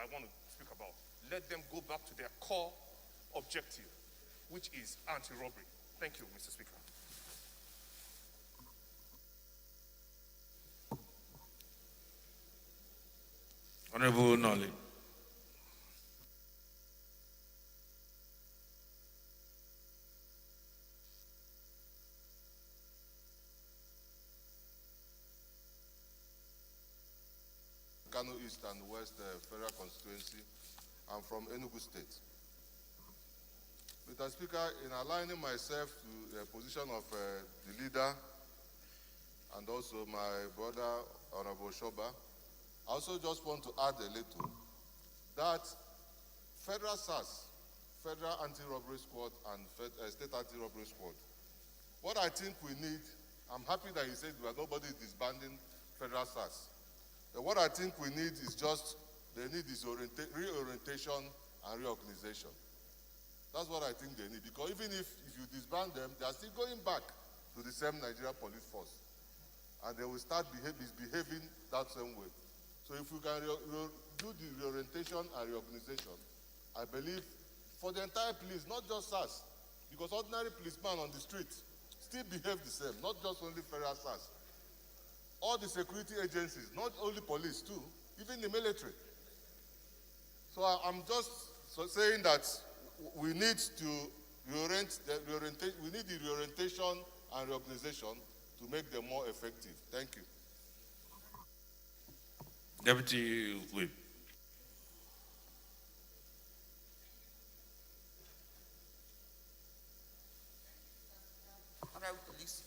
I want to speak about. Let them go back to their core objective, which is anti-robbery. Thank you, Mr. Speaker. Honorable Nolly. Kano East and West Federal Constituency. I'm from Enugu State. Mr. Speaker, in aligning myself to the position of the leader and also my brother, Honorable Shoba, I also just want to add a little that Federal SARS, Federal Anti-Robbery Squad and State Anti-Robbery Squad, what I think we need, I'm happy that you said that nobody is disbanding Federal SARS. What I think we need is just, they need is reorientation and reorganization. That's what I think they need, because even if you disband them, they are still going back to the same Nigerian police force. And they will start behaving that same way. So if we can do the reorientation and reorganization, I believe for the entire police, not just SARS, because ordinary policemen on the street still behave the same, not just only Federal SARS. All the security agencies, not only police too, even the military. So I'm just saying that we need to we need the reorientation and reorganization to make them more effective. Thank you. Deputy Whip. Honorable Police,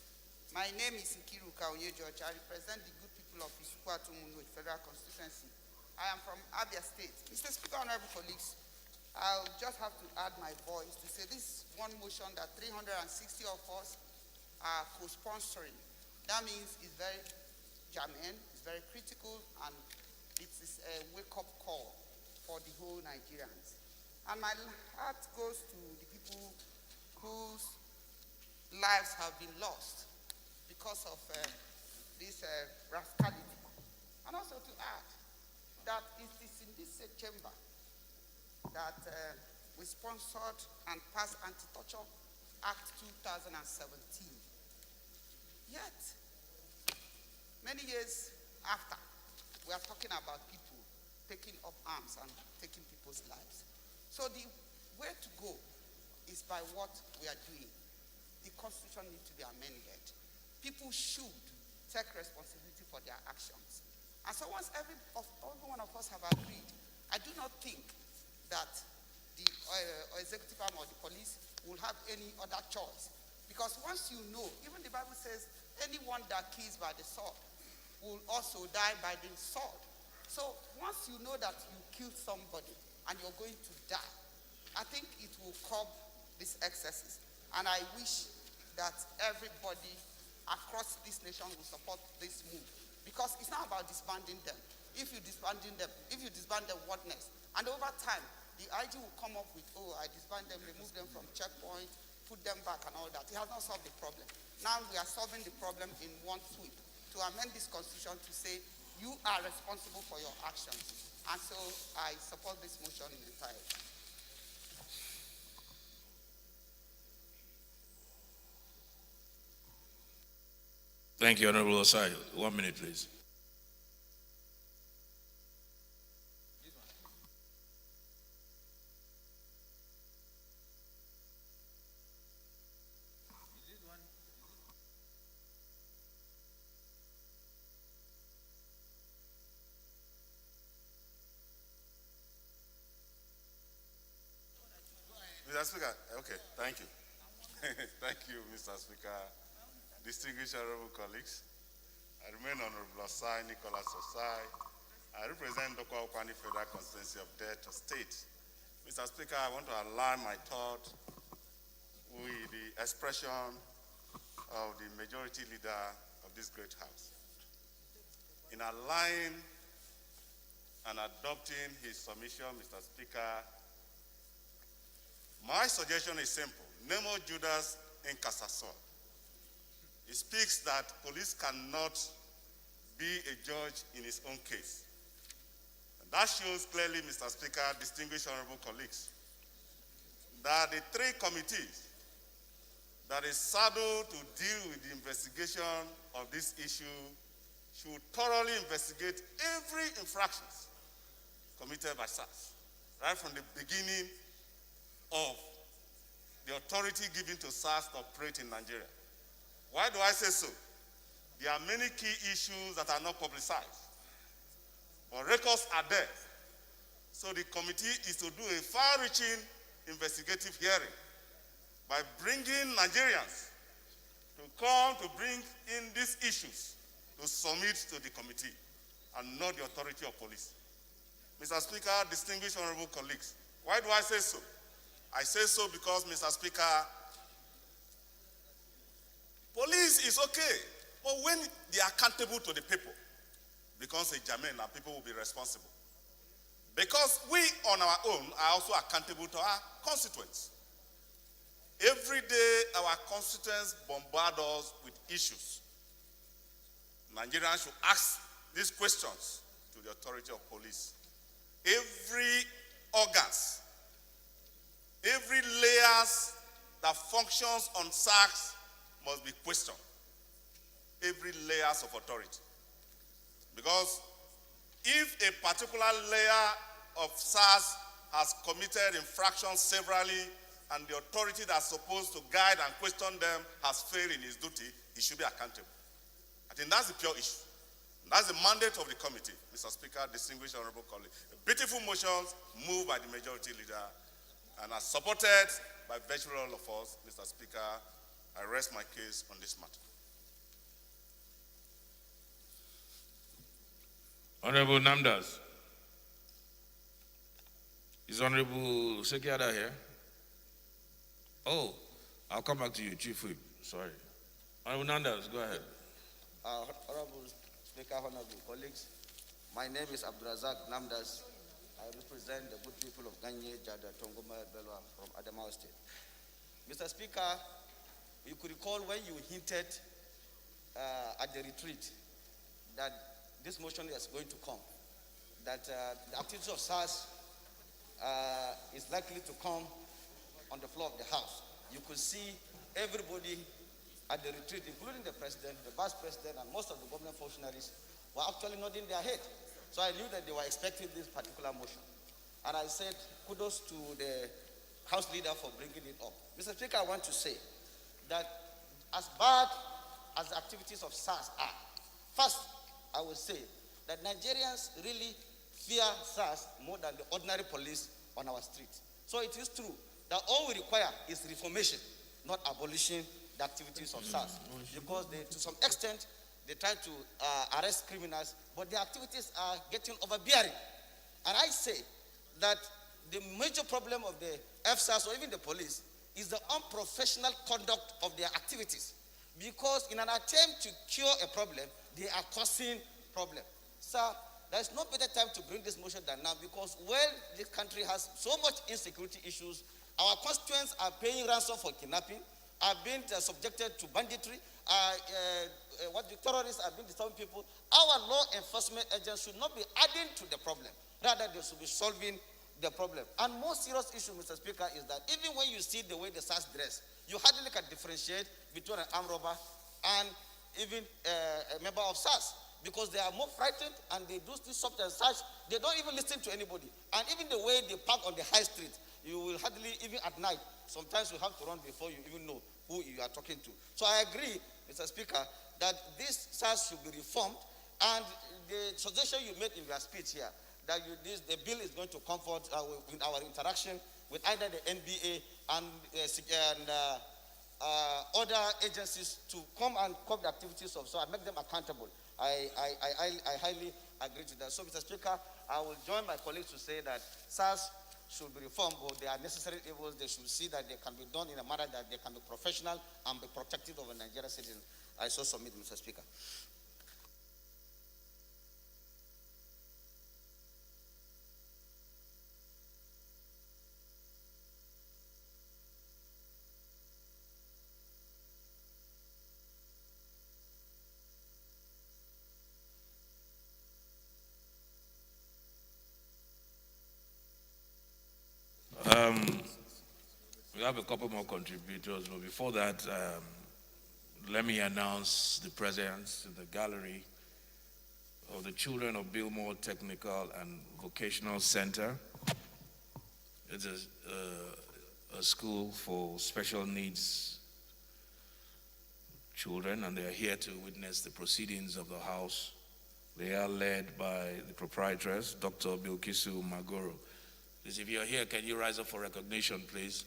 my name is Nkiru Kaunye George. I represent the good people of Isukwatu Munwe Federal Constituency. I am from Abia State. Mr. Speaker, Honorable Colleagues, I'll just have to add my voice to say this one motion that 360 of us are co-sponsoring. That means it's very germane, it's very critical, and it is a wake-up call for the whole Nigerians. And my heart goes to the people whose lives have been lost because of this rascality. And also to add that it is in this chamber that we sponsored and passed Anti-Torture Act 2017. Yet, many years after, we are talking about people taking up arms and taking people's lives. So the way to go is by what we are doing. The Constitution needs to be amended. People should take responsibility for their actions. And so once every one of us have agreed, I do not think that the executive arm or the police will have any other choice. Because once you know, even the Bible says, anyone that kills by the sword will also die by the sword. So once you know that you killed somebody and you're going to die, I think it will curb these excesses. And I wish that everybody across this nation will support this move. Because it's not about disbanding them. If you disband them, what next? And over time, the IG will come up with, oh, I disband them, remove them from checkpoint, put them back and all that. It has not solved the problem. Now we are solving the problem in one sweep to amend this constitution to say you are responsible for your actions. And so I support this motion in entirety. Thank you, Honorable Osai. 1 minute, please. Mr. Speaker, okay, thank you. Thank you, Mr. Speaker. Distinguished honorable colleagues, I remain Honorable Osai, Nicholas Osai. I represent Dokwa Okwani Federal Constituency of Delta State. Mr. Speaker, I want to align my thought with the expression of the majority leader of this great house. In aligning and adopting his submission, Mr. Speaker, my suggestion is simple. Nemo Judas in Casason. It speaks that police cannot be a judge in his own case. That shows clearly, Mr. Speaker, distinguished honorable colleagues, that the three committees that is saddled to deal with the investigation of this issue should thoroughly investigate every infraction committed by SARS, right from the beginning of the authority given to SARS to operate in Nigeria. Why do I say so? There are many key issues that are not publicized, but records are there. So the committee is to do a far-reaching investigative hearing by bringing Nigerians to come to bring in these issues to submit to the committee and not the authority of police. Mr. Speaker, distinguished honorable colleagues, why do I say so? I say so because, Mr. Speaker, police is okay, but when they are accountable to the people, becomes a germane and people will be responsible. Because we on our own are also accountable to our constituents. Every day our constituents bombard us with issues. Nigerians should ask these questions to the authority of police. Every organs, every layers that functions on SARS must be questioned. Every layers of authority. Because if a particular layer of SARS has committed infractions severally and the authority that's supposed to guide and question them has failed in its duty, it should be accountable. I think that's the pure issue. That's the mandate of the committee, Mr. Speaker, distinguished honorable colleagues. Beautiful motions moved by the majority leader and are supported by virtually all of us. Mr. Speaker, I rest my case on this matter. Honorable Namdas. Is Honorable Sekiada here? Oh, I'll come back to you, Chief Whip. Sorry. Honorable Namdas, go ahead. Honorable Speaker, honorable colleagues, my name is Abdurazak Namdas. I represent the good people of Ganye, Jada, Tongoma, Belwa from Adamawa State. Mr. Speaker, you could recall when you hinted at the retreat that this motion is going to come, that the activities of SARS is likely to come on the floor of the House. You could see everybody at the retreat, including the president, the vice president, and most of the government functionaries were actually nodding their head. So I knew that they were expecting this particular motion. And I said, kudos to the House leader for bringing it up. Mr. Speaker, I want to say that as bad as the activities of SARS are, first, I will say that Nigerians really fear SARS more than the ordinary police on our streets. So it is true that all we require is reformation, not abolishing the activities of SARS. Because they, to some extent, they try to arrest criminals, but their activities are getting overbearing. And I say that the major problem of the FSARS or even the police is the unprofessional conduct of their activities. Because in an attempt to cure a problem, they are causing problem. Sir, there is no better time to bring this motion than now because while this country has so much insecurity issues, our constituents are paying ransom for kidnapping, are being subjected to banditry, what the terrorists are being disturbing people. Our law enforcement agents should not be adding to the problem. Rather, they should be solving the problem. And most serious issue, Mr. Speaker, is that even when you see the way the SARS dress, you hardly can differentiate between an armed robber and even a member of SARS because they are more frightened and they do this something and such. They don't even listen to anybody. And even the way they park on the high street, you will hardly, even at night, sometimes you have to run before you even know who you are talking to. So I agree, Mr. Speaker, that this SARS should be reformed. And the suggestion you made in your speech here, that the bill is going to comfort with our interaction with either the NBA and other agencies to come and curb the activities of SARS and make them accountable. I highly agree to that. So, Mr. Speaker, I will join my colleagues to say that SARS should be reformed, but there are necessary evils. They should see that they can be done in a manner that they can be professional and be protective of a Nigerian citizen. I so submit, Mr. Speaker. We have a couple more contributors, but before that, let me announce the presence in the gallery of the children of Bilmore Technical and Vocational Center. It's a school for special needs children, and they are here to witness the proceedings of the House. They are led by the proprietress, Dr. Bilkisu Magoro. Please, if you're here, can you rise up for recognition, please?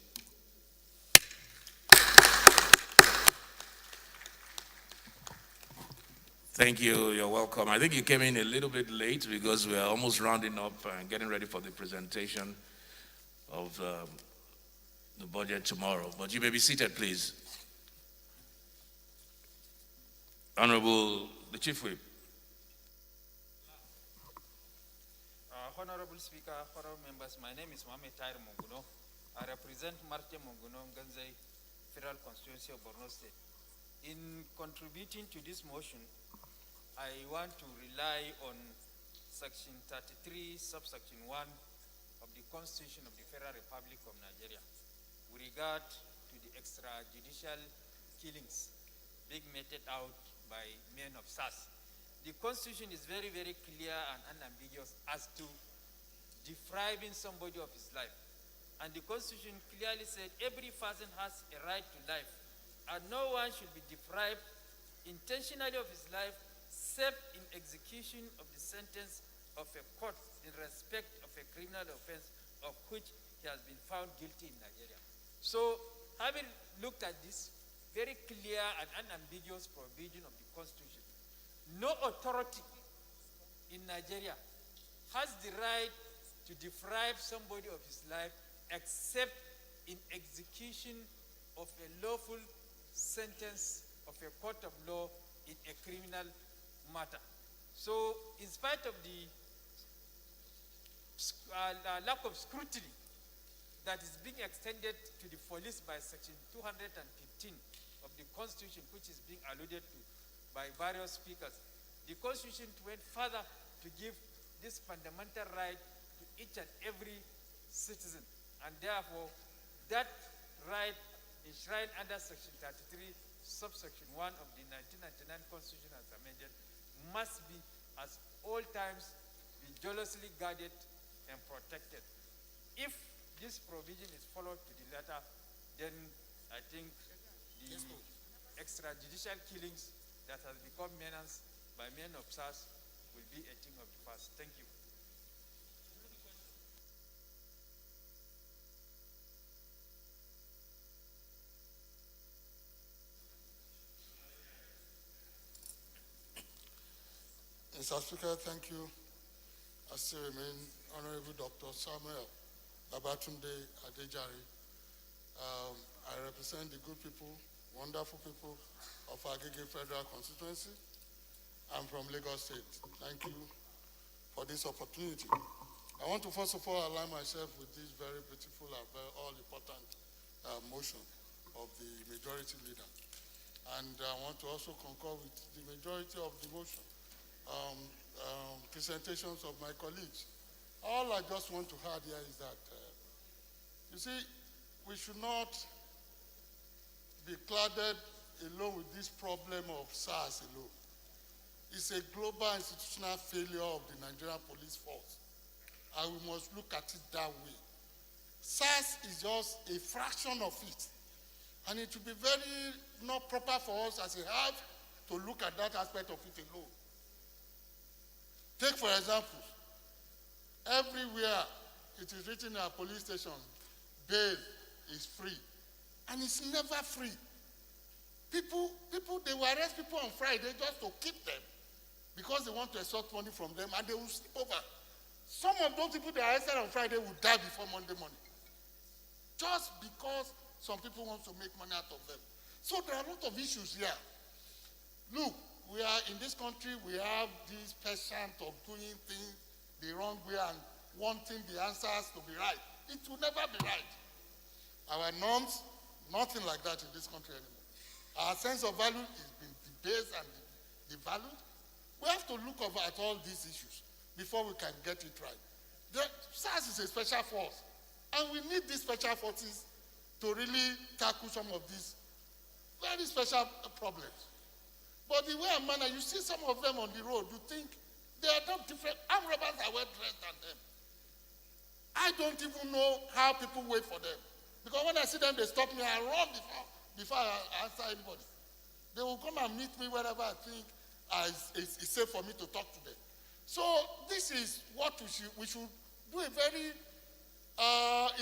Thank you, you're welcome. I think you came in a little bit late because we are almost rounding up and getting ready for the presentation of the budget tomorrow. But you may be seated, please. Honorable, the Chief Whip. Honorable Speaker, honorable members, my name is Mohamed Tahir Monguno. I represent Marte Monguno Nganzai Federal Constituency of Borno State. In contributing to this motion, I want to rely on Section 33, subsection 1 of the Constitution of the Federal Republic of Nigeria with regard to the extrajudicial killings being meted out by men of SAS. The Constitution is very, very clear and unambiguous as to depriving somebody of his life. And the Constitution clearly said every person has a right to life, and no one should be deprived intentionally of his life except in execution of the sentence of a court in respect of a criminal offense of which he has been found guilty in Nigeria. So, having looked at this very clear and unambiguous provision of the Constitution, no authority in Nigeria has the right to deprive somebody of his life except in execution of a lawful sentence of a court of law in a criminal matter. So, in spite of the lack of scrutiny that is being extended to the police by Section 215 of the Constitution, which is being alluded to by various speakers, the Constitution went further to give this fundamental right to each and every citizen, and therefore that right enshrined under Section 33, subsection 1 of the 1999 Constitution as amended must be at all times be jealously guarded and protected. If this provision is followed to the letter, then I think the extrajudicial killings that has become menace by men of SAS will be a thing of the past. Thank you. Mr. Speaker, thank you. I still remain Honorable Dr. Samuel Babatunde Adejari. I represent the good people, wonderful people of Agege Federal Constituency. I'm from Lagos State. Thank you for this opportunity. I want to first of all align myself with this very beautiful and very all-important motion of the majority leader. And I want to also concur with the majority of the motion presentations of my colleagues. All I just want to add here is that, you see, we should not be clouded alone with this problem of SARS alone. It's a global institutional failure of the Nigerian police force, and we must look at it that way. SARS is just a fraction of it, and it will be very not proper for us as a house to look at that aspect of it alone. Take, for example, everywhere it is written in our police station, bail is free. And it's never free. People, they will arrest people on Friday just to keep them because they want to extort money from them, and they will sleep over. Some of those people they arrested on Friday will die before Monday morning. Just because some people want to make money out of them. So there are a lot of issues here. Look, we are in this country, we have this passion of doing things the wrong way and wanting the answers to be right. It will never be right. Our norms, nothing like that in this country anymore. Our sense of value is being debased and devalued. We have to look over at all these issues before we can get it right. The SARS is a special force. And we need these special forces to really tackle some of these very special problems. But the way and manner, you see some of them on the road, you think they are not different. Armed robbers are well dressed than them. I don't even know how people wait for them. Because when I see them, they stop me, I run before I answer anybody. They will come and meet me wherever I think it's safe for me to talk to them. So this is what we should do a very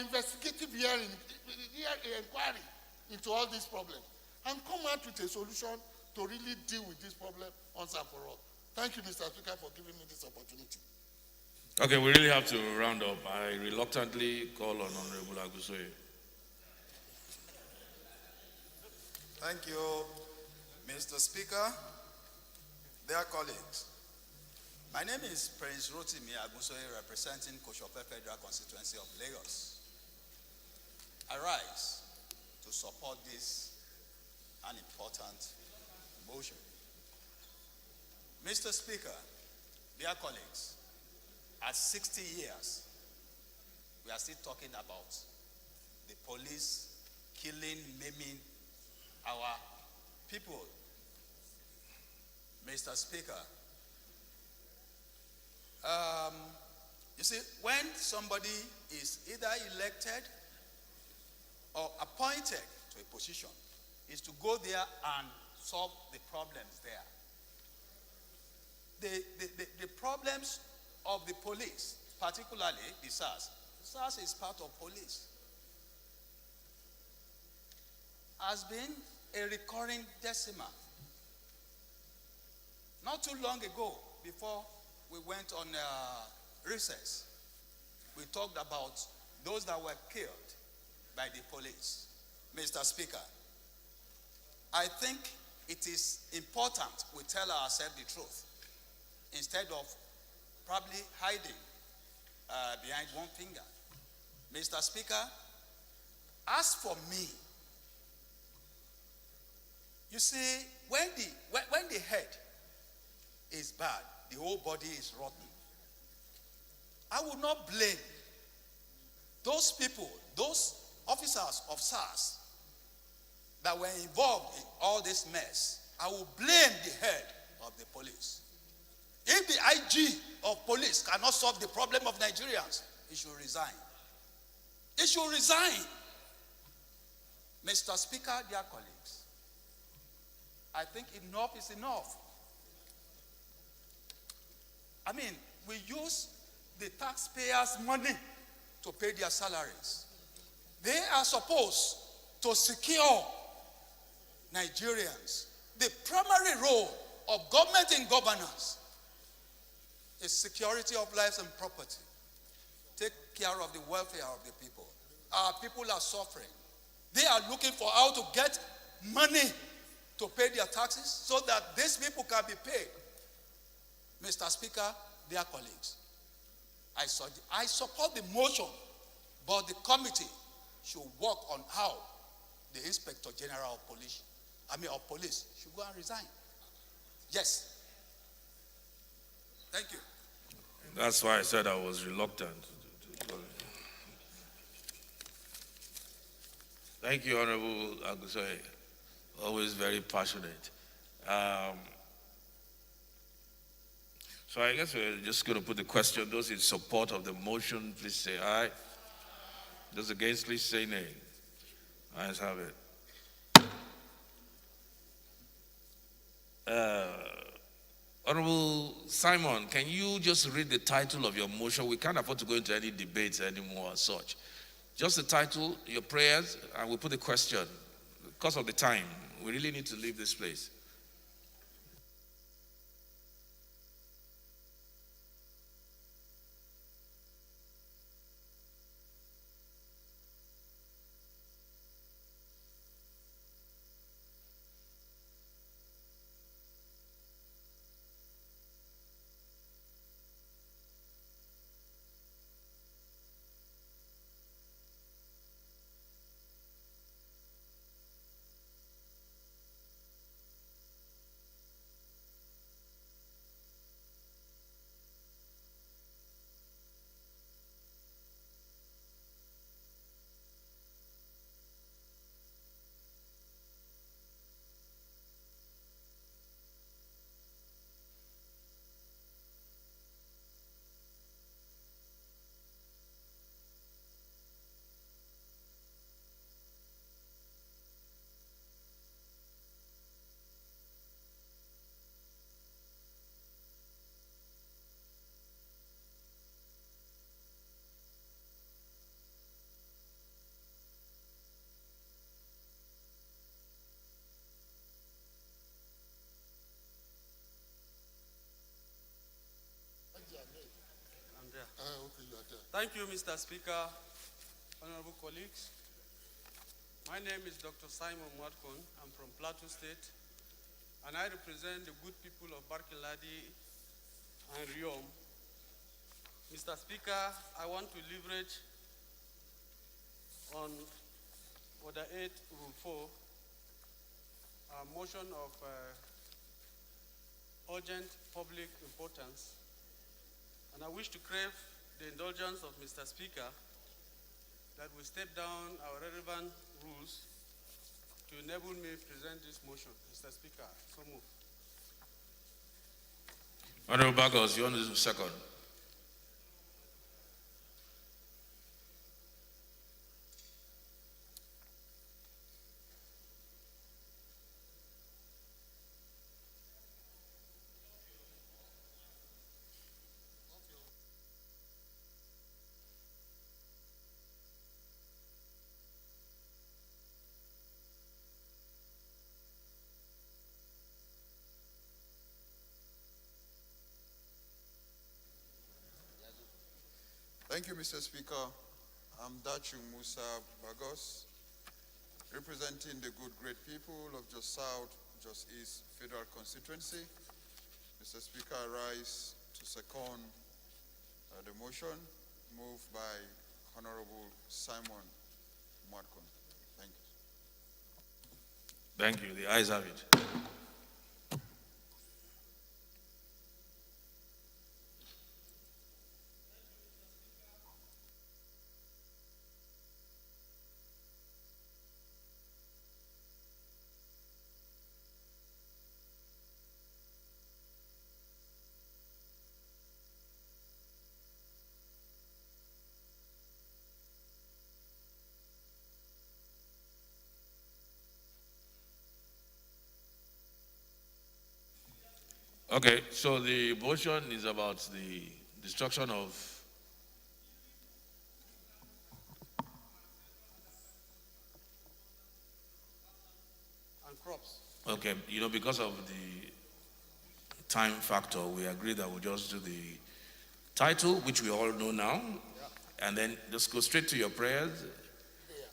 investigative inquiry into all these problems and come out with a solution to really deal with this problem once and for all. Thank you, Mr. Speaker, for giving me this opportunity. Okay, we really have to round up. I reluctantly call on Honorable Agusoye. Thank you, Mr. Speaker. Dear colleagues, my name is Prince Rotimi Agusoye, representing Koshope Federal Constituency of Lagos. I rise to support this an important motion. Mr. Speaker, dear colleagues, at 60 years, we are still talking about the police killing, maiming our people. Mr. Speaker, you see, when somebody is either elected or appointed to a position, is to go there and solve the problems there. The problems of the police, particularly the SARS. SARS is part of police. Has been a recurring decimal. Not too long ago, before we went on recess, we talked about those that were killed by the police. Mr. Speaker, I think it is important we tell ourselves the truth instead of probably hiding behind one finger. Mr. Speaker, as for me, you see, when the head is bad, the whole body is rotten. I would not blame those people, those officers of SARS that were involved in all this mess. I will blame the head of the police. If the IG of police cannot solve the problem of Nigerians, he should resign. He should resign. Mr. Speaker, dear colleagues, I think enough is enough. I mean, we use the taxpayers' money to pay their salaries. They are supposed to secure Nigerians. The primary role of government in governance is security of lives and property. Take care of the welfare of the people. Our people are suffering. They are looking for how to get money to pay their taxes so that these people can be paid. Mr. Speaker, dear colleagues, I support the motion, but the committee should work on how the Inspector General of Police, should go and resign. Yes. Thank you. That's why I said I was reluctant. Thank you, Honorable Agusoye. Always very passionate. So I guess we're just going to put the question. Those in support of the motion, please say aye. Those against, please say nay. Ayes have it. Honorable Simon, can you just read the title of your motion? We can't afford to go into any debates anymore as such. Just the title, your prayers, and we'll put the question. Because of the time, we really need to leave this place. there. Okay, you are there. Thank you, Mr. Speaker, honorable colleagues. My name is Dr. Simon Mwatkon. I'm from Plateau State, and I represent the good people of Barkeladi and Riom. Mr. Speaker, I want to leverage on Order 8, Rule 4, a motion of urgent public importance, and I wish to crave the indulgence of Mr. Speaker that we step down our relevant rules to enable me present this motion. Mr. Speaker, so move. Honorable Bagos, you want to second? Thank you, Mr. Speaker. I'm Dachu Musa Bagos, representing the good, great people of Just South, Just East Federal Constituency. Mr. Speaker, I rise to second the motion moved by Honorable Simon Mwatkon. Thank you. Thank you. The ayes have it. Okay, so the motion is about the destruction of And crops. okay, because of the time factor, we agreed that we'll just do the title, which we all know now, and then just go straight to your prayers,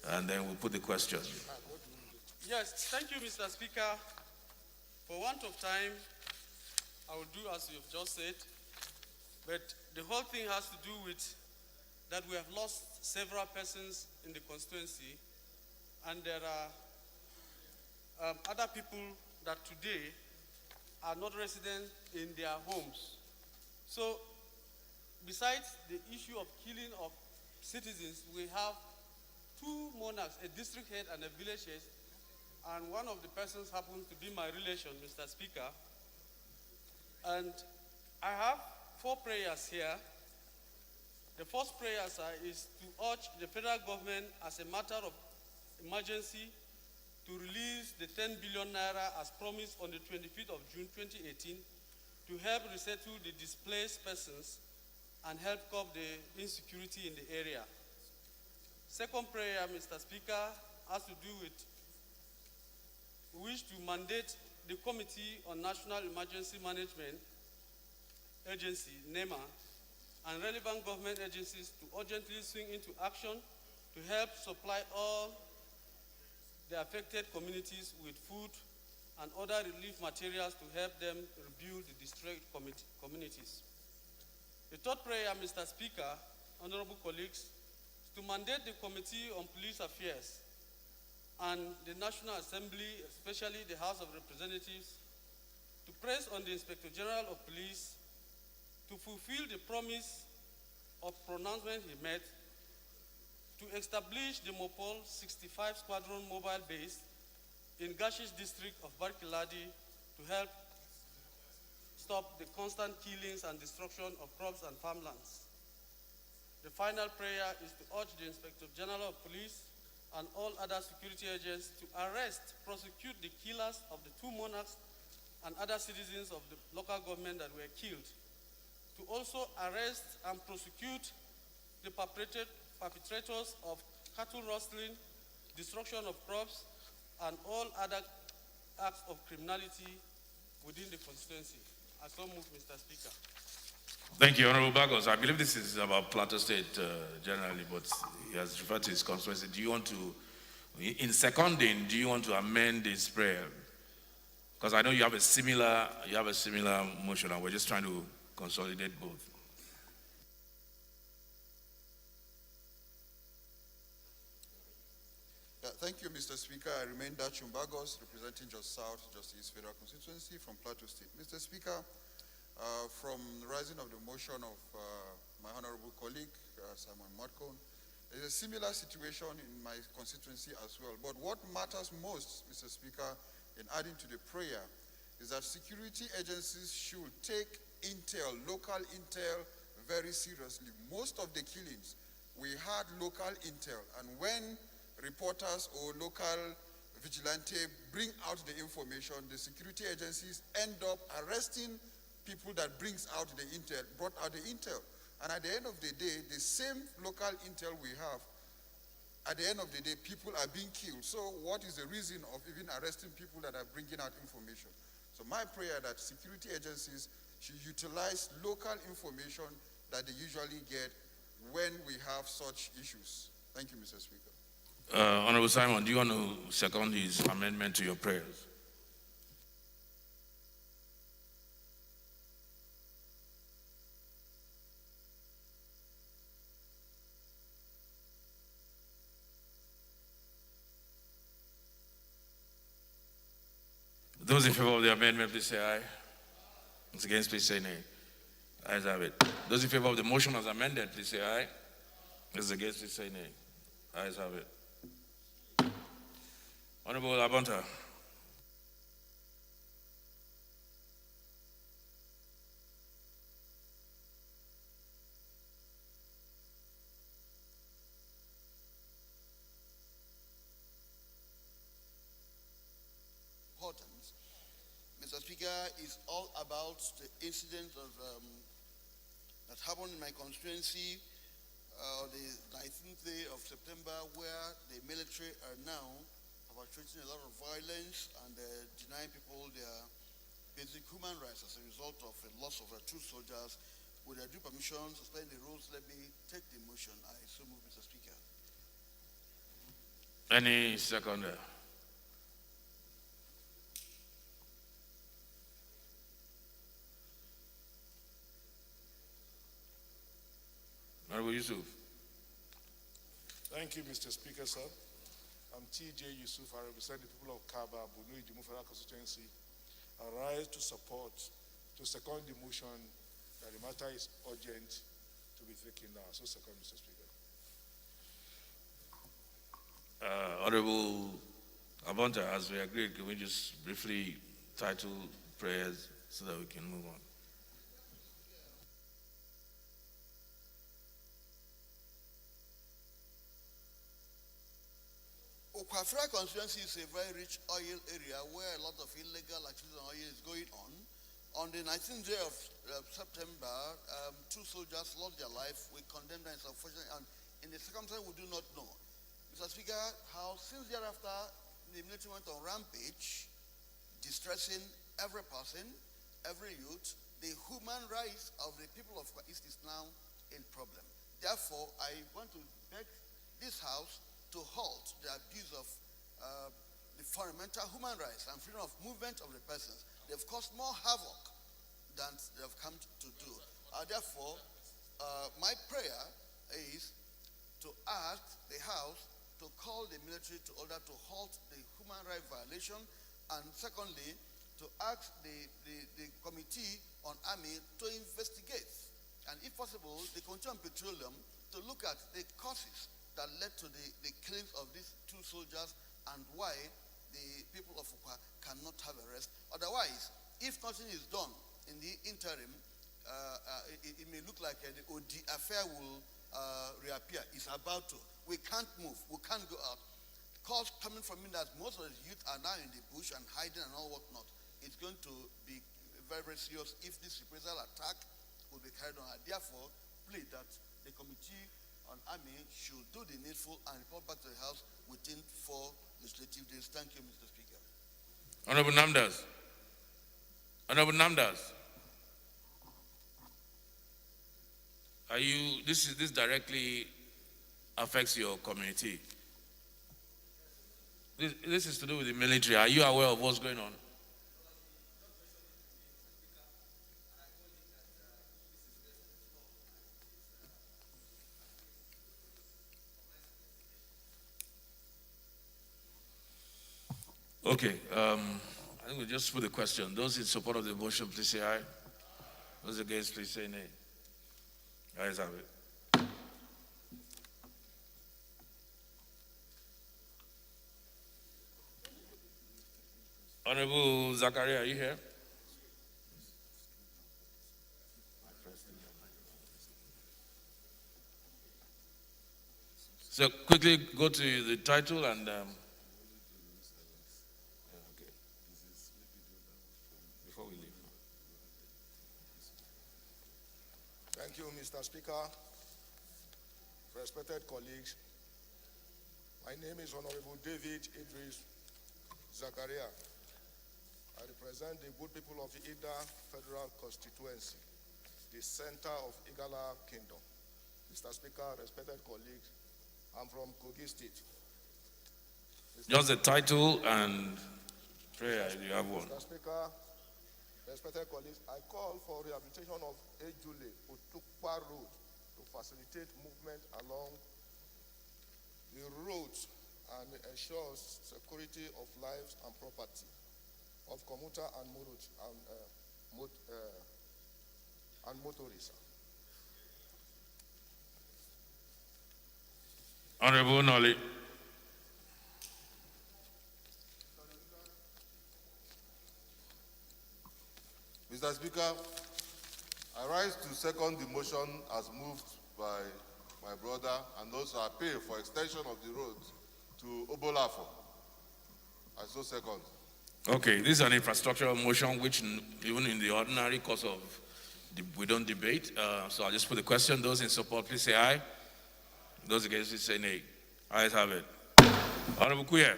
and then we'll put the questions. Yes, thank you, Mr. Speaker. For want of time, I will do as you've just said, but the whole thing has to do with that we have lost several persons in the constituency, and there are other people that today are not resident in their homes. So, besides the issue of killing of citizens, we have two monarchs, a district head and a village head, and one of the persons happens to be my relation, Mr. Speaker. And I have 4 prayers here. The first prayer, sir, is to urge the federal government as a matter of emergency to release the 10 billion naira as promised on the 25th of June 2018 to help resettle the displaced persons and help curb the insecurity in the area. Second prayer, Mr. Speaker, has to do with we wish to mandate the Committee on National Emergency Management Agency, NEMA, and relevant government agencies to urgently swing into action to help supply all the affected communities with food and other relief materials to help them rebuild the distressed communities. The third prayer, Mr. Speaker, honorable colleagues, is to mandate the Committee on Police Affairs and the National Assembly, especially the House of Representatives, to press on the Inspector General of Police to fulfill the promise of pronouncement he made to establish the Mopol 65 Squadron Mobile Base in Gashish district of Barkeladi to help stop the constant killings and destruction of crops and farmlands. The final prayer is to urge the Inspector General of Police and all other security agents to arrest, prosecute the killers of the 2 monarchs and other citizens of the local government that were killed, to also arrest and prosecute the perpetrators of cattle rustling, destruction of crops, and all other acts of criminality within the constituency. I so move, Mr. Speaker. Thank you, Honorable Bagos. I believe this is about Plateau State generally, but he has referred to his constituency. Do you want to, in seconding, do you want to amend this prayer? Because I know you have a similar motion, and we're just trying to consolidate both. Thank you, Mr. Speaker. I remain Dachum Bagos, representing Just South, Just East Federal Constituency from Plateau State. Mr. Speaker, from the rising of the motion of my honorable colleague, Simon Marcon, there's a similar situation in my constituency as well. But what matters most, Mr. Speaker, in adding to the prayer, is that security agencies should take intel, local intel, very seriously. Most of the killings, we had local intel, and when reporters or local vigilante bring out the information, the security agencies end up arresting people that brought out the intel. And at the end of the day, the same local intel we have, at the end of the day, people are being killed. So what is the reason of even arresting people that are bringing out information? So my prayer that security agencies should utilize local information that they usually get when we have such issues. Thank you, Mr. Speaker. Honorable Simon, do you want to second his amendment to your prayers? Those in favor of the amendment, please say aye. Those against, please say nay. Ayes have it. Those in favor of the motion as amended, please say aye. Those against, please say nay. Ayes have it. Honorable Abonta. Mr. Speaker, is all about the incident of, that happened in my constituency the 19th day of September, where the military are now perpetrating a lot of violence and denying people their basic human rights as a result of the loss of 2 soldiers. With their due permission, suspend the rules, let me take the motion. I so move, Mr. Speaker. Any seconder? Honorable Yusuf. Thank you, Mr. Speaker, sir. I'm T.J. Yusuf. I represent the people of Kaba, Bunu Ijumu Federal Constituency. I rise to second the motion that the matter is urgent to be taken now. So second, Mr. Speaker. Honorable Abonta, as we agreed, can we just briefly title prayers so that we can move on? Okwafra constituency is a very rich oil area where a lot of illegal activity on oil is going on. On the 19th day of September, 2 soldiers lost their life. We condemn that, it's unfortunate, and in the circumstance we do not know. Mr. Speaker, how since thereafter the military went on rampage, distressing every person, every youth, the human rights of the people of East is now in problem. Therefore, I want to beg this House to halt the abuse of the fundamental human rights and freedom of movement of the persons. They've caused more havoc than they've come to do. Therefore, my prayer is to ask the House to call the military to order to halt the human rights violation, and secondly, to ask the Committee on Army to investigate, and if possible, the Committee on Petroleum to look at the causes that led to the killings of these 2 soldiers and why the people of Ukwa cannot have a rest. Otherwise, if nothing is done in the interim, it may look like the OD affair will reappear. It's about to. We can't move. We can't go out. Calls coming from me that most of the youth are now in the bush and hiding and all whatnot. It's going to be very, very serious if this reprisal attack will be carried on. I therefore plead that the Committee on Army should do the needful and report back to the House within 4 legislative days. Thank you, Mr. Speaker. Honorable Namdas. Honorable Namdas. This directly affects your community? This is to do with the military. Are you aware of what's going on? Okay, I think we'll just put the question. Those in support of the motion, please say aye. Those against, please say nay. Ayes have it. Honorable Zachariah, are you here? So quickly go to the title and okay. Before we leave. Thank you, Mr. Speaker. Respected colleagues, my name is Honorable David Idris Zachariah. I represent the good people of the Ida Federal Constituency, the center of Igala Kingdom. Mr. Speaker, respected colleagues, I'm from Kogi State. Just the title and prayer, if you have one. Mr. Speaker, respected colleagues, I call for rehabilitation of Ejule Otukpa Road to facilitate movement along the roads and ensure security of lives and property of commuter and motorists. Honorable Nolly. Mr. Speaker, I rise to second the motion as moved by my brother and also appeal for extension of the road to Obolafo. I so second. Okay, this is an infrastructural motion which even in the ordinary course of, we don't debate. So I'll just put the question. Those in support, please say aye. Those against, please say nay. Ayes have it. Honorable Kuye.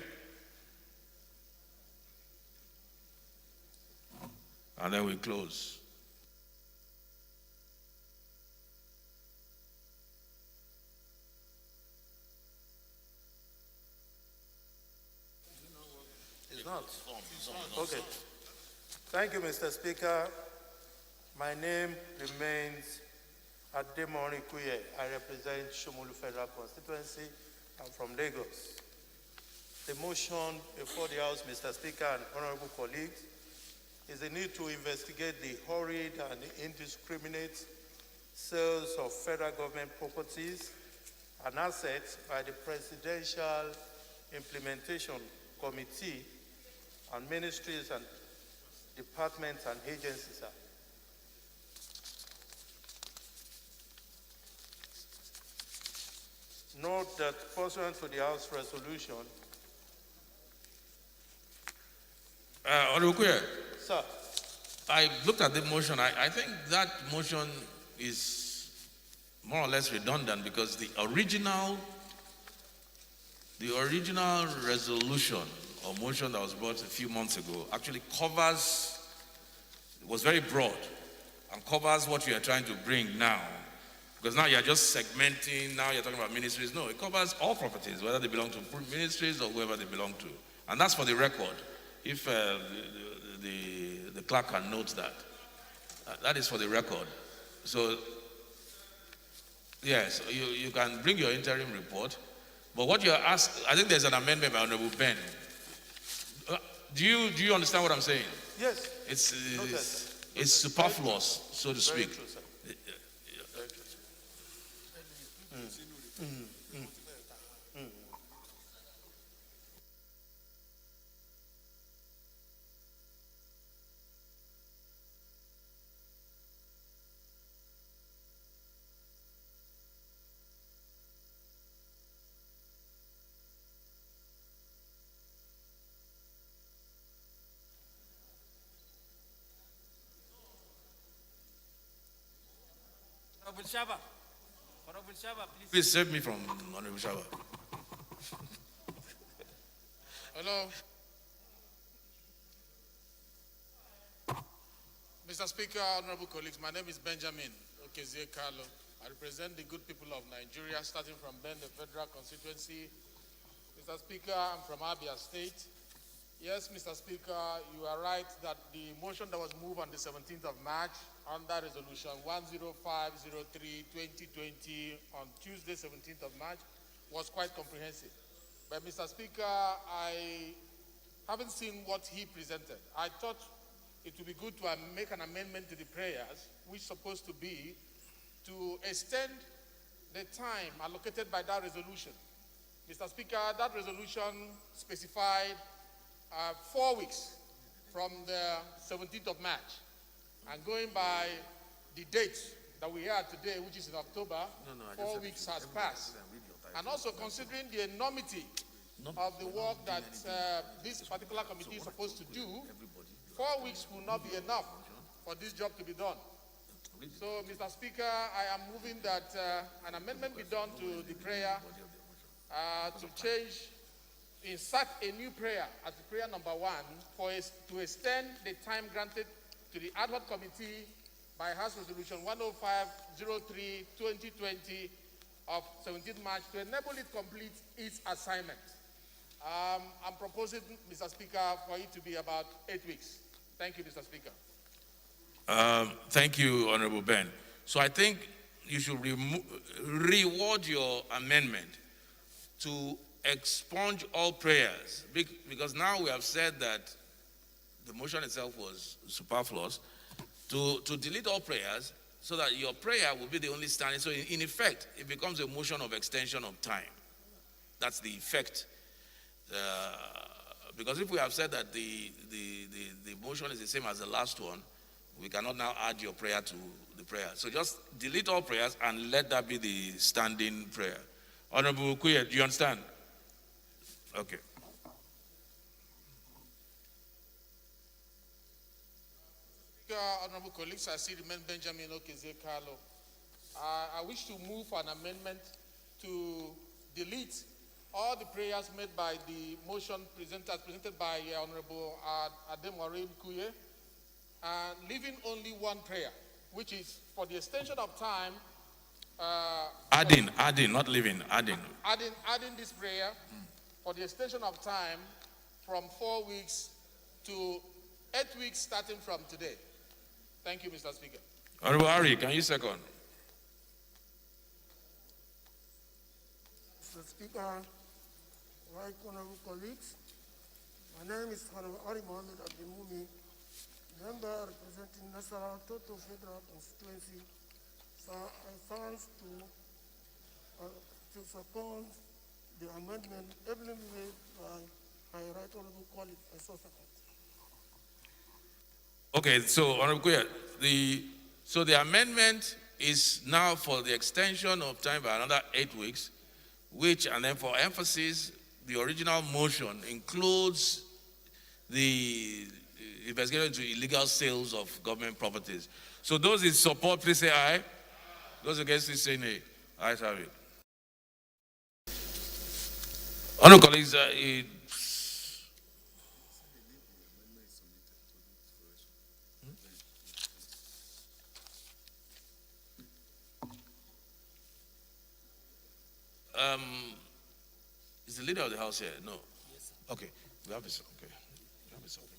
And then we close. It's not. Okay. Thank you, Mr. Speaker. My name remains Ademori Kuye. I represent Shomolu Federal Constituency. I'm from Lagos. The motion before the House, Mr. Speaker and honorable colleagues, is the need to investigate the hurried and indiscriminate sales of federal government properties and assets by the Presidential Implementation Committee and ministries and departments and agencies. Note that pursuant to the House resolution, Honorable Kuye, sir, I looked at the motion. I think that motion is more or less redundant because the original resolution or motion that was brought a few months ago actually was very broad and covers what you are trying to bring now. Because now you're just segmenting, now you're talking about ministries. No, it covers all properties, whether they belong to ministries or whoever they belong to. And that's for the record. If the clerk can note that. That is for the record. So, yes, you can bring your interim report. But what you're asked, I think there's an amendment by Honorable Ben. Do you understand what I'm saying? yes, It's superfluous, so to very speak. true, sir. Very true, sir. Honorable Shaba, please. Please save me from Honorable Shaba. Hello. Mr. Speaker, honorable colleagues, my name is Benjamin Okezie Carlo. I represent the good people of Nigeria, starting from Ben, the federal constituency. Mr. Speaker, I'm from Abia State. Yes, Mr. Speaker, you are right that the motion that was moved on the 17th of March under Resolution 10503-2020 on Tuesday, 17th of March, was quite comprehensive. But Mr. Speaker, I haven't seen what he presented. I thought it would be good to make an amendment to the prayers, which is supposed to be to extend the time allocated by that resolution. Mr. Speaker, that resolution specified 4 weeks from the 17th of March. And going by the date that we are today, which is in October, 4 weeks has passed. And also considering the enormity of the work that this particular committee is supposed to do, 4 weeks will not be enough for this job to be done. So, Mr. Speaker, I am moving that an amendment be done to the prayer to change, insert a new prayer as the prayer number 1 to extend the time granted to the ad hoc committee by House Resolution 10503-2020 of 17th March to enable it complete its assignment. I'm proposing, Mr. Speaker, for it to be about 8 weeks. Thank you, Mr. Speaker. Thank you, Honorable Ben. So I think you should reward your amendment to expunge all prayers, because now we have said that the motion itself was superfluous, to delete all prayers so that your prayer will be the only standing. So in effect, it becomes a motion of extension of time. That's the effect. Because if we have said that the motion is the same as the last one, we cannot now add your prayer to the prayer. So just delete all prayers and let that be the standing prayer. Honorable Kuye, do you understand? Okay. Honorable colleagues, I see the man Benjamin Okezekalo. I wish to move for an amendment to delete all the prayers made by the motion presented by Honorable Ademorim Kuye, and leaving only one prayer, which is for the extension of time. Adding, not leaving, adding. Adding this prayer for the extension of time from 4 weeks to 8 weeks starting from today. Thank you, Mr. Speaker. Honorable Harry, can you second? Mr. Speaker, right honorable colleagues, my name is Honorable Ari Mohammed Abdimumi, member representing Nassau Toto Federal Constituency. So I stand to support the amendment ably made by my right honorable colleague, I so second. Okay, so Honorable Kuya, the amendment is now for the extension of time by another 8 weeks, which, and then for emphasis, the original motion includes the investigation into illegal sales of government properties. So those in support, please say aye. Those against, please say nay. Ayes have it. Honorable colleagues, is the leader of the house here? No. Yes, sir. Okay. We have a okay. We have a supplementary.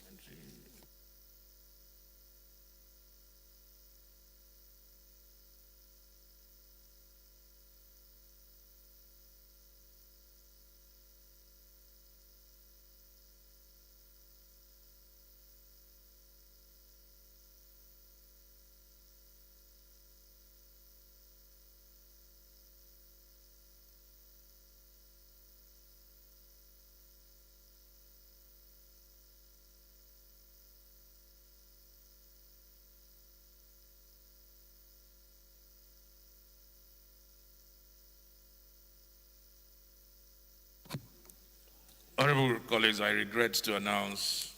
Honorable colleagues, I regret to announce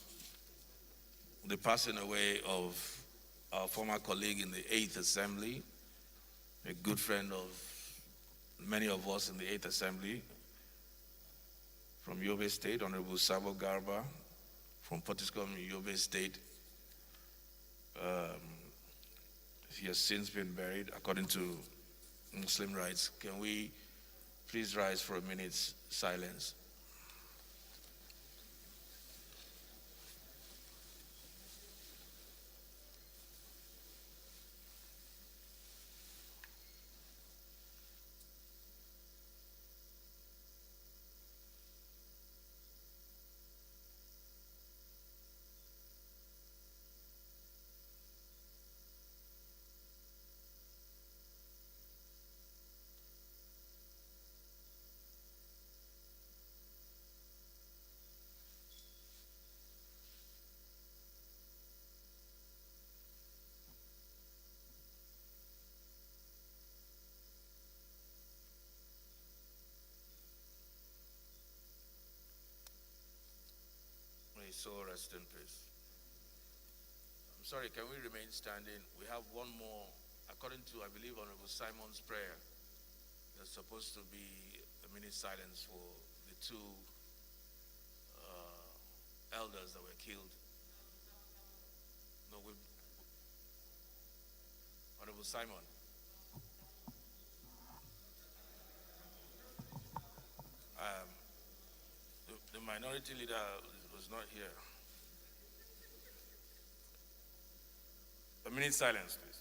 the passing away of our former colleague in the 8th Assembly, a good friend of many of us in the 8th Assembly, from Yobe State, Honorable Sabo Garba, from Potiskum, Yobe State. He has since been buried, according to Muslim rights. Can we please rise for a minute's silence? May his soul rest in peace. I'm sorry, can we remain standing? We have one more, according to, I believe, Honorable Simon's prayer. There's supposed to be a minute silence for the two elders that were killed. No, Honorable Simon. The minority leader was not here. A minute silence, please.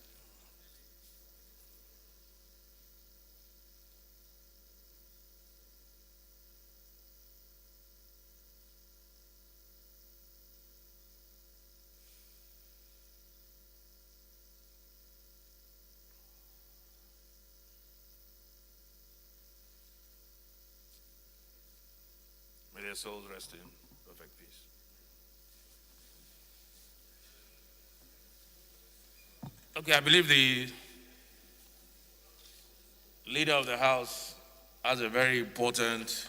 May their souls rest in perfect peace. Okay, I believe the leader of the House has a very important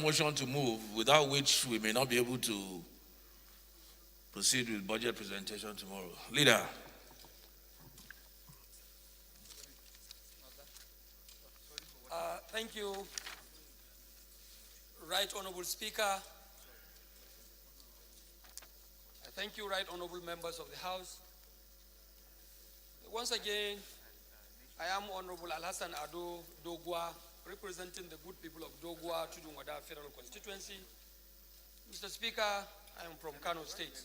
motion to move, without which we may not be able to proceed with budget presentation tomorrow. Leader. Thank you, Right Honorable Speaker. I thank you, Right Honorable members of the House. Once again, I am Honorable Alhassan Ado Dogwa, representing the good people of Dogwa, Tudunwada Federal Constituency. Mr. Speaker, I am from Kano State.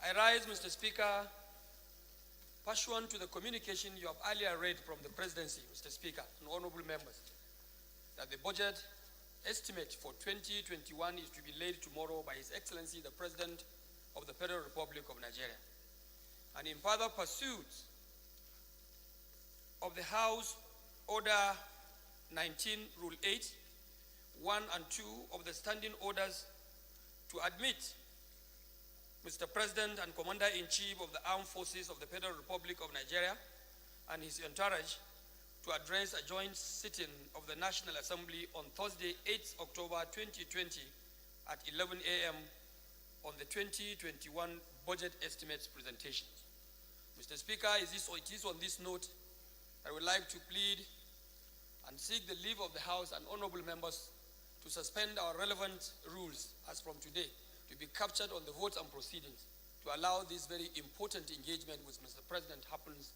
I rise, Mr. Speaker, pursuant to the communication you have earlier read from the Presidency, Mr. Speaker, and honorable members, that the budget estimate for 2021 is to be laid tomorrow by His Excellency, the President of the Federal Republic of Nigeria. And in further pursuit of the House Order 19, Rule 8, 1 and 2 of the Standing Orders to admit Mr. President and Commander-in-Chief of the Armed Forces of the Federal Republic of Nigeria and his entourage to address a joint sitting of the National Assembly on Thursday, 8th October 2020 at 11 a.m. on the 2021 budget estimates presentation. Mr. Speaker, it is on this note I would like to plead and seek the leave of the House and honorable members to suspend our relevant rules as from today, to be captured on the votes and proceedings, to allow this very important engagement with Mr. President happens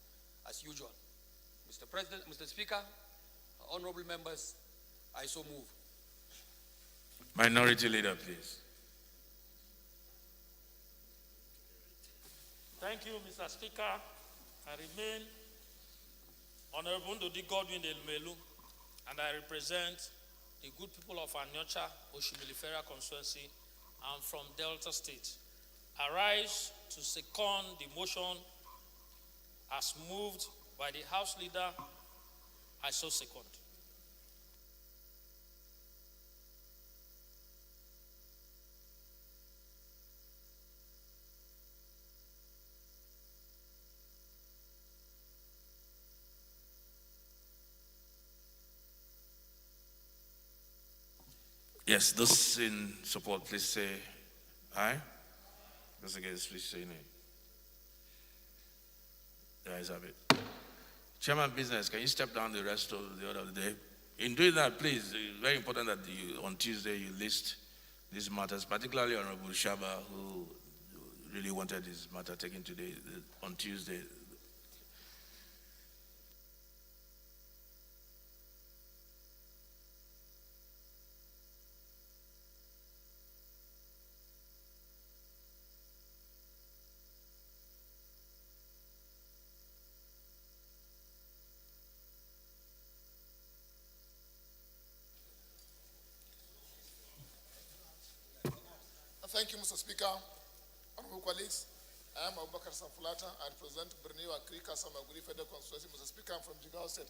as usual. Mr. President, Mr. Speaker, honorable members, I so move. Minority Leader, please. Thank you, Mr. Speaker. I remain Honorable Ndodi Godwin Elmelu, and I represent the good people of Anyocha, Oshimili Federal Constituency. I'm from Delta State. I rise to second the motion as moved by the House Leader. I so second. Yes, those in support, please say aye. Those against, please say nay. The ayes have it. Chairman Business, can you step down the rest of the order of the day? In doing that, please, it's very important that on Tuesday you list these matters, particularly Honorable Shaba, who really wanted his matter taken today, on Tuesday. Thank you, Mr. Speaker. Honorable colleagues, I am Abubakar Samfulata. I represent Berniwa Krika Samaguri Federal Constituency. Mr. Speaker, I'm from Jigawa State.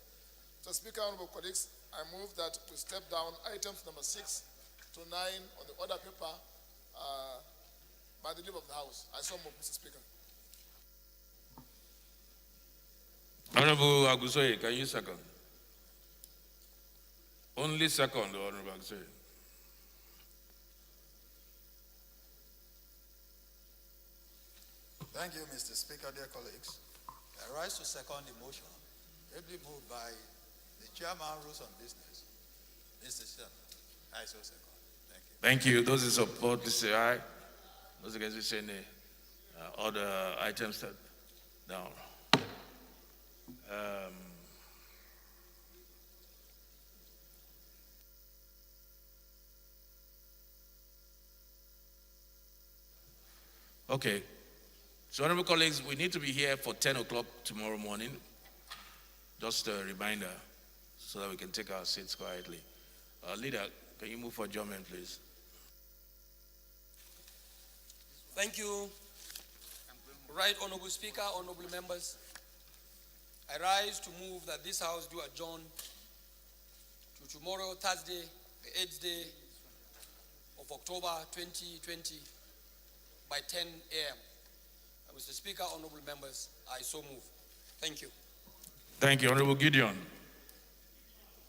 Mr. Speaker, honorable colleagues, I move that we step down items number 6 to 9 on the order paper by the leave of the House. I so move, Mr. Speaker. Honorable Agusoye, can you second? Only second, Honorable Agusoye. Thank you, Mr. Speaker, dear colleagues. I rise to second the motion, ably moved by the Chairman, Rules on Business, Mr. Chairman. I so second. Thank you. Thank you. Those in support, please say aye. Those against, please say nay. All the items step down. Okay. So, honorable colleagues, we need to be here for 10 o'clock tomorrow morning. Just a reminder so that we can take our seats quietly. Leader, can you move for adjournment, please? Thank you. Right, Honorable Speaker, honorable members. I rise to move that this House do adjourn to tomorrow, Thursday, the 8th day of October 2020 by 10 a.m. Mr. Speaker, honorable members, I so move. Thank you. Thank you, Honorable Gideon.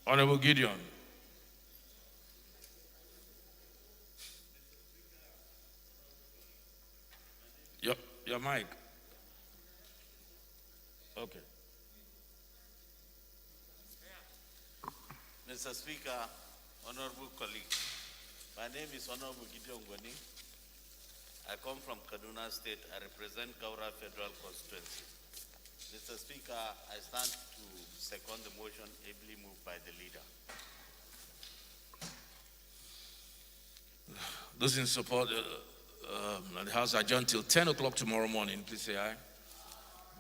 Honorable Gideon. Your mic. Okay. Mr. Speaker, honorable colleagues, my name is Honorable Gideon Gwani. I come from Kaduna State. I represent Kaura Federal Constituency. Mr. Speaker, I stand to second the motion ably moved by the leader. Those in support, the House adjourned till 10 o'clock tomorrow morning. Please say aye.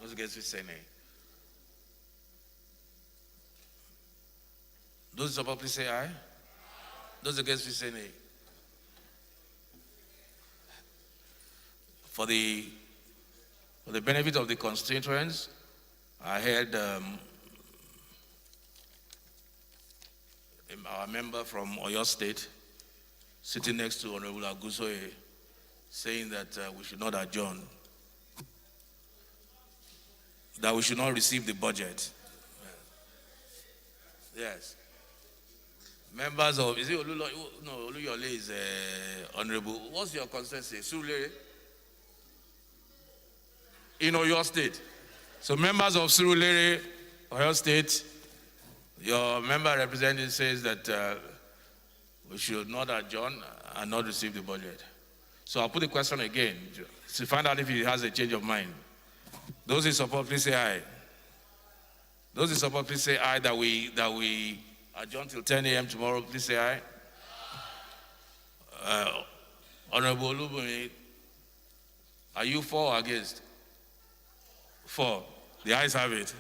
Those against, please say nay. Those in support, please say aye. Those against, please say nay. For the benefit of the constituents, I heard our member from Oyo State sitting next to Honorable Agusoye saying that we should not adjourn, that we should not receive the budget. Yes. Members of, is it Olulo? No, Oluyole is honorable. What's your constituency? Surulere? In Oyo State. So members of Surulere, Oyo State, your member representative says that we should not adjourn and not receive the budget. So I'll put the question again to find out if he has a change of mind. Those in support, please say aye. Those in support, please say aye that we adjourn till 10 a.m. tomorrow. Please say aye. Honorable Olubumi, are you for or against? For. The ayes have it.